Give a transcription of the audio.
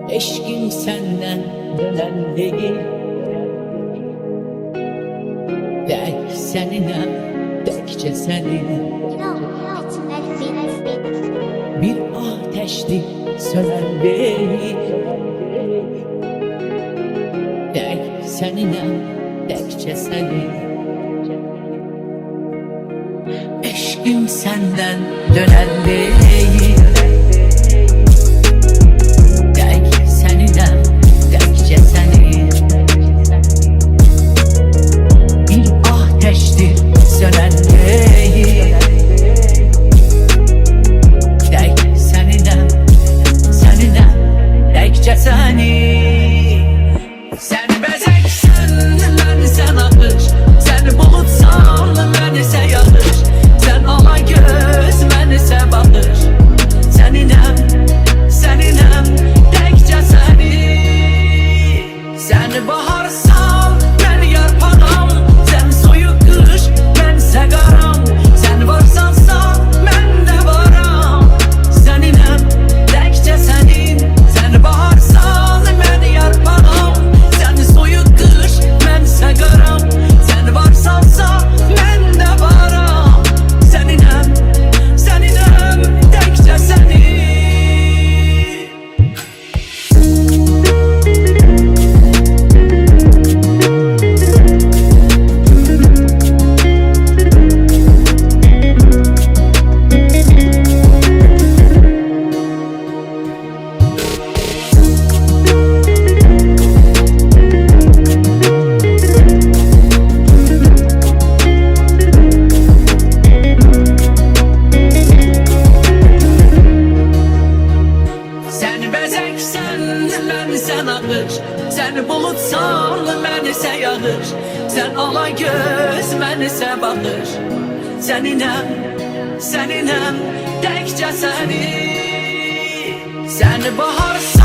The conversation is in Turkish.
Eşkim senden dönen değil. Tek seninem, tekçe senin. Bir ateşti sönen değil. Tek seninem, tekçe senin. Eşkim senden dönen değil. Tek seninem, tekçe senin. Bir ateşti sönen değil. Tek seninem, tekçe senin. Sen bezeksen, ben sen akış. Sen bulutsan, ben ise yağış. Sen ala göz, ben ise bakış. Seninem, tekçe senin. Sen baharsan, ben yarpağım. Sen soyuq kış, bense qaram. Sen varsansa, ben de varam. Seninem, tekçe senin. Sen baharsan, ben yarpağım. Sen soyuq kış, bense qaram. Sen varsansa, ben de varam. Seninem, tekçe senin. Sen bezeksen, ben sen akış. Sen bulutsan, ben ise yağış. Sen ala göz, ben ise bakış. Seninem, tekçe senin. Sen baharsan,